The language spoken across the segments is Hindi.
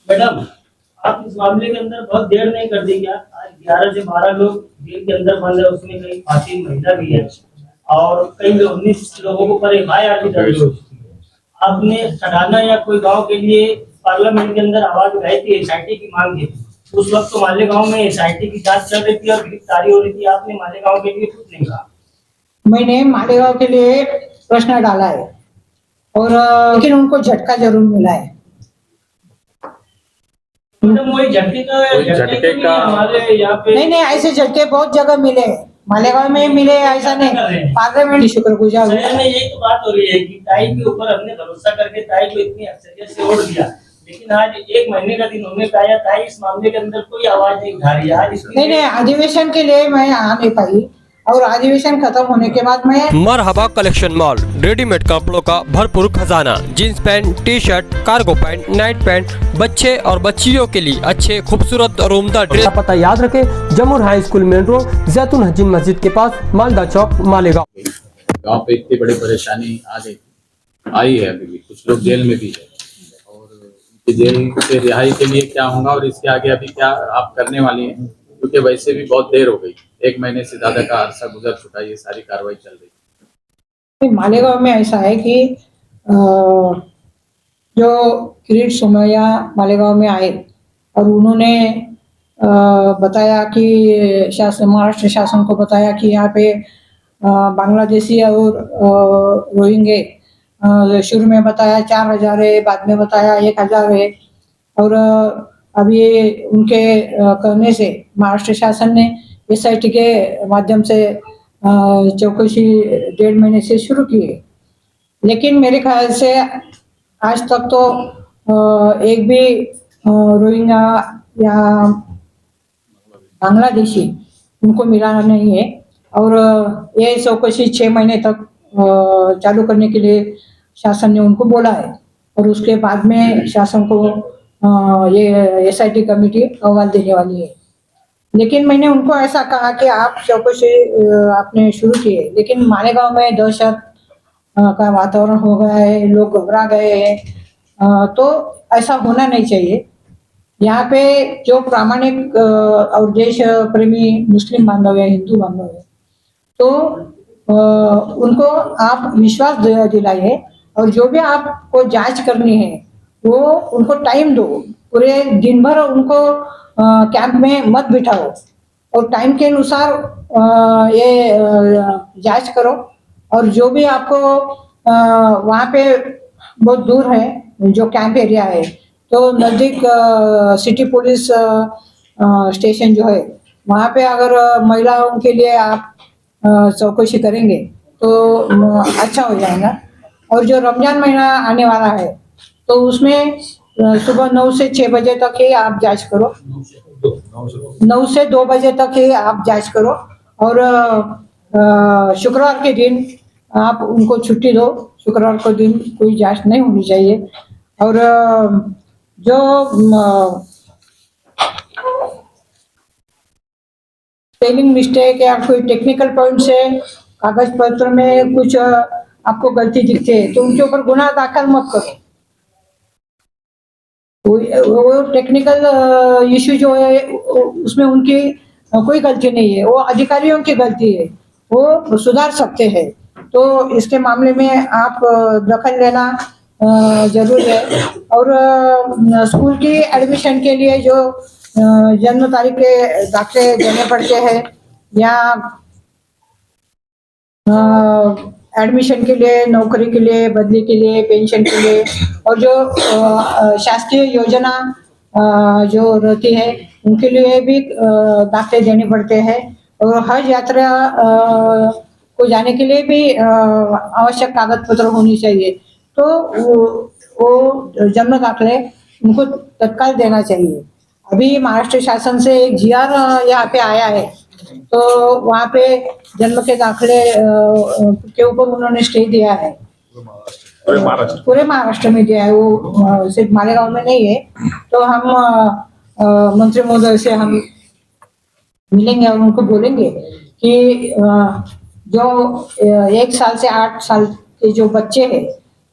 मैडम, आप इस मामले के अंदर बहुत देर नहीं कर दी क्या? आज 11 से 12 लोग जेल के अंदर बंद है, उसमें कई खासी महिला भी है और कई 19 लोगों को पर FIR भी दर्ज हो चुकी है। आपने सठाना या कोई गांव के लिए पार्लियामेंट के अंदर आवाज उठाई थी, SIT की मांग की थी। उस वक्त तो मालेगांव में SIT की जांच चल रही थी और गिरफ्तारी हो रही थी, आपने मालेगांव के लिए कुछ नहीं कहा। मैंने मालेगांव के लिए प्रश्न डाला है और लेकिन उनको झटका जरूर मिला है। मैडम, वही झटके का हमारे यहाँ पे नहीं, ऐसे झटके बहुत जगह मिले, मालेगांव में मिले, ऐसा नहीं। पार्लियामेंट शुक्रगुजार हूँ। यही तो बात हो रही है कि ताई के ऊपर हमने भरोसा करके ताई को इतनी अक्सरियत से वोट दिया, लेकिन आज 1 महीने का दिन होने का आया, ताई इस मामले के अंदर कोई आवाज नहीं उठा रही है। आज नहीं, अधिवेशन के लिए मैं आ नहीं पाई और अधिवेशन खत्म होने के बाद मैं मरहबा कलेक्शन मॉल, रेडीमेड कपड़ों का भरपूर खजाना, jeans pant, T shirt, cargo pant, night pant, बच्चे और बच्चियों के लिए अच्छे खूबसूरत और उम्दा ड्रेस। पता याद रखें, जमुर हाई स्कूल मेन रोड, जैतून हजीन मस्जिद के पास, मालदा चौक, मालेगांव। गांव पे इतनी बड़ी परेशानी आई है, अभी भी कुछ लोग जेल में भी है और उनकी जेल से रिहाई के लिए क्या होगा और इसके आगे अभी क्या आप करने वाली हैं, क्योंकि वैसे भी बहुत देर हो गई, 1 महीने से ज्यादा का अरसा गुजर चुका, ये सारी कार्रवाई चल रही है। मालेगांव में ऐसा है कि जो किरीट सोमैया मालेगांव में आए और उन्होंने बताया कि महाराष्ट्र शासन को बताया कि यहाँ पे बांग्लादेशी और रोहिंगे शुरू में बताया 4000 है, बाद में बताया 1000 है और अभी उनके कहने से महाराष्ट्र शासन ने SIT के माध्यम से चौकसी 1.5 महीने से शुरू की है, लेकिन मेरे ख्याल से आज तक तो एक भी रोहिंग्या या बांग्लादेशी उनको मिला नहीं है और ये चौकसी 6 महीने तक चालू करने के लिए शासन ने उनको बोला है और उसके बाद में शासन को ये SIT कमेटी अहवाल देने वाली है। लेकिन मैंने उनको ऐसा कहा कि आप चौकसी आपने शुरू की है, लेकिन मालेगांव में दहशत का वातावरण हो गया है, लोग घबरा गए हैं, तो ऐसा होना नहीं चाहिए। यहाँ पे जो प्रामाणिक और देश प्रेमी मुस्लिम बांधव है, हिंदू बांधव है, तो उनको आप विश्वास दिलाइए और जो भी आपको जांच करनी है वो उनको टाइम दो, पूरे दिन भर उनको कैंप में मत बिठाओ और टाइम के अनुसार ये जांच करो और जो भी आपको वहाँ पे बहुत दूर है जो कैंप एरिया है, तो नज़दीक सिटी पुलिस स्टेशन जो है वहाँ पे अगर महिलाओं के लिए आप चौकसी करेंगे तो अच्छा हो जाएगा। और जो रमजान महीना आने वाला है तो उसमें सुबह 9 से 6 बजे तक ही आप जांच करो, 9 से 2 बजे तक ही आप जांच करो और शुक्रवार के दिन आप उनको छुट्टी दो, शुक्रवार को दिन कोई जांच नहीं होनी चाहिए। और जो स्पेलिंग मिस्टेक या कोई टेक्निकल पॉइंट से कागज पत्र में कुछ आपको गलती दिखते है तो उनके ऊपर गुनाह दाखिल मत करो। वो टेक्निकल इश्यू जो है उसमें उनकी कोई गलती नहीं है, वो अधिकारियों की गलती है, वो सुधार सकते हैं। तो इसके मामले में आप दखल लेना जरूर है। और स्कूल की एडमिशन के लिए जो जन्म तारीख के दाखिले देने पड़ते हैं या एडमिशन के लिए, नौकरी के लिए, बदली के लिए, पेंशन के लिए और जो शासकीय योजना जो रहती है उनके लिए भी दाखिले देने पड़ते हैं। और हज यात्रा को जाने के लिए भी आवश्यक कागज पत्र होनी चाहिए, तो वो जन्म दाखिले उनको तत्काल देना चाहिए। अभी महाराष्ट्र शासन से एक GR यहाँ पे आया है, तो वहाँ पे जन्म के दाखिले के ऊपर उन्होंने स्टे दिया है, पूरे महाराष्ट्र में दिया है, वो सिर्फ मालेगांव में नहीं है। तो हम मंत्री महोदय से हम मिलेंगे और उनको बोलेंगे कि जो 1 साल से 8 साल के जो बच्चे हैं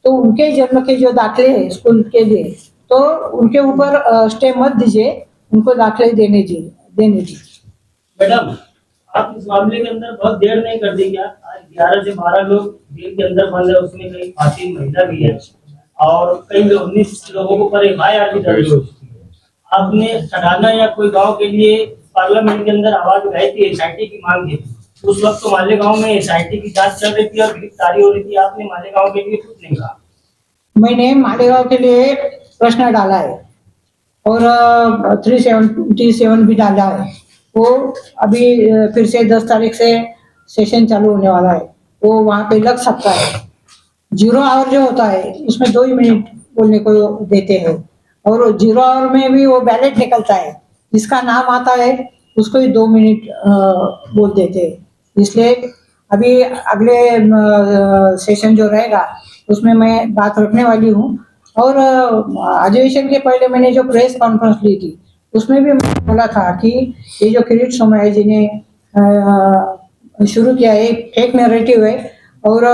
तो उनके जन्म के जो दाखिले हैं स्कूल के लिए तो उनके ऊपर स्टे मत दीजिए, उनको दाखिले देने दीजिए। मैडम, आप इस मामले के अंदर बहुत देर नहीं कर दी क्या? आज 11 से 12 लोग जेल के अंदर बंद है, उसमें कई खासी महिला भी है और कई 19 लोगों को पर FIR भी दर्ज हो चुकी है। आपने सटाना या कोई गांव के लिए पार्लियामेंट के अंदर आवाज उठाई थी, SIT की मांग की। उस वक्त तो मालेगांव में SIT की जांच चल रही थी और गिरफ्तारी हो रही थी, आपने मालेगांव के लिए कुछ नहीं कहा। मैंने मालेगांव के लिए प्रश्न डाला है और 377 भी डाला है। वो अभी फिर से 10 तारीख से सेशन चालू होने वाला है, वो वहाँ पे लग सकता है। 0 आवर जो होता है उसमें 2 ही मिनट बोलने को देते हैं और 0 आवर में भी वो बैलेट निकलता है, जिसका नाम आता है उसको ही 2 मिनट बोल देते हैं। इसलिए अभी अगले सेशन जो रहेगा उसमें मैं बात रखने वाली हूँ और अधिवेशन के पहले मैंने जो प्रेस कॉन्फ्रेंस ली थी उसमें भी मैंने बोला था कि ये जो किरीट सोमैया जी ने शुरू किया है एक फेक नैरेटिव है और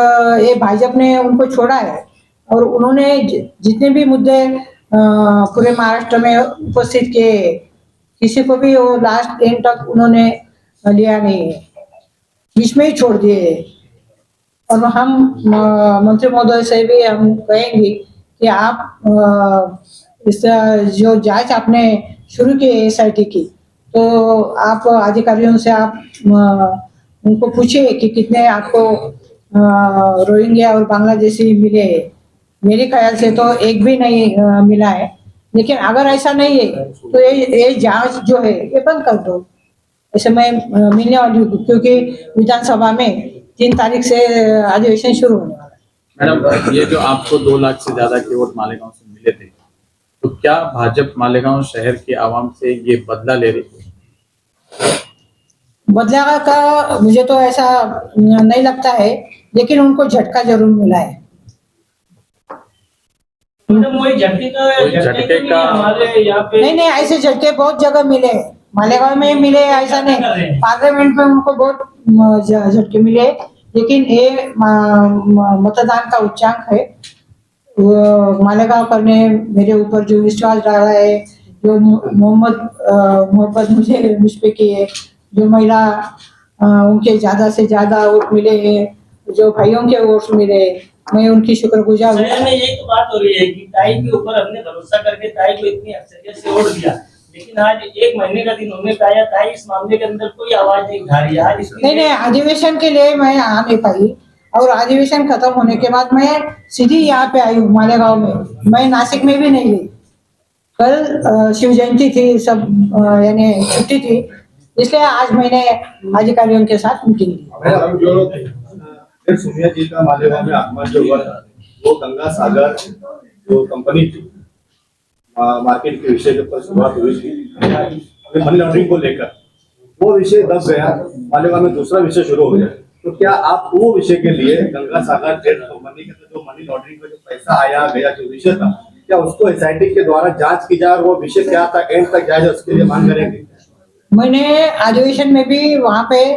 ये भाजपा ने उनको छोड़ा है और उन्होंने जितने भी मुद्दे पूरे महाराष्ट्र में उपस्थित किए, किसी को भी वो लास्ट एंड तक उन्होंने लिया नहीं है, बीच में ही छोड़ दिए। और हम मंत्री महोदय से भी हम कहेंगे कि आप इस जो जांच आपने शुरू की है SIT की, तो आप अधिकारियों से आप उनको पूछिए कि कितने आपको रोहिंग्या और बांग्लादेशी मिले हैं। मेरे ख्याल से तो एक भी नहीं मिला है, लेकिन अगर ऐसा नहीं है तो ये जांच जो है ये बंद कर दो। ऐसे मैं मिलने वाली हूँ क्योंकि विधानसभा में 3 तारीख से अधिवेशन शुरू होने वाला है। मैडम, ये जो आपको 2 लाख से ज्यादा के वोट मालेगांव से मिले थे, तो क्या भाजपा मालेगांव शहर के आवाम से ये बदला ले रही है? बदला का मुझे तो ऐसा नहीं लगता है, लेकिन उनको झटका जरूर मिला है। मैडम, वही झटके का हमारे यहाँ पे नहीं, ऐसे झटके बहुत जगह मिले, मालेगांव में मिले, ऐसा नहीं, पार्लियामेंट में उनको बहुत झटके मिले, लेकिन ये मतदान का उच्चांक है। वो मालेगांव पर ने मेरे ऊपर जो विश्वास डाला है, जो मोहब्बत मुझ पे की है, जो महिला उनके ज्यादा से ज्यादा वोट मिले हैं, जो भाइयों के वोट मिले, मैं उनकी शुक्रगुजार हूँ। शहर में यही तो बात हो रही है कि ताई के ऊपर हमने भरोसा करके ताई को इतनी अक्सरियत से वोट दिया, लेकिन आज 1 महीने का दिन होने का आया, ताई इस मामले के अंदर कोई आवाज नहीं उठा रही है। आज नहीं, अधिवेशन के लिए मैं आ नहीं पाई और अधिवेशन खत्म होने के बाद मैं सीधी यहाँ पे आई हूँ मालेगांव में। मैं नासिक में भी नहीं गई, कल शिव जयंती थी, सब यानी छुट्टी थी, इसलिए आज मैंने अधिकारियों के साथ मीटिंग की। सोनिया जी का मालेगांव में आत्मा जो हुआ था, वो गंगा सागर जो कंपनी थी, मार्केट के विषय के ऊपर शुरुआत हुई थी मनी लॉन्ड्रिंग को लेकर, वो विषय दब गया, मालेगांव में दूसरा विषय शुरू हो गया। तो क्या आप वो विषय के लिए गंगा सागर ट्रेड कंपनी के जो मनी लॉन्ड्रिंग का जो पैसा आया गया जो विषय था, क्या उसको SIT के द्वारा जांच की जाए और वो विषय क्या था एंड तक जाए, उसके लिए मांग करेंगे? मैंने अधिवेशन में भी वहाँ पे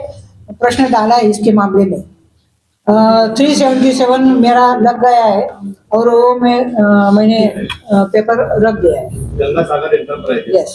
प्रश्न डाला है इसके मामले में। 377 मेरा लग गया है और वो मैंने पेपर रख दिया है। गंगा सागर एंटरप्राइज। यस।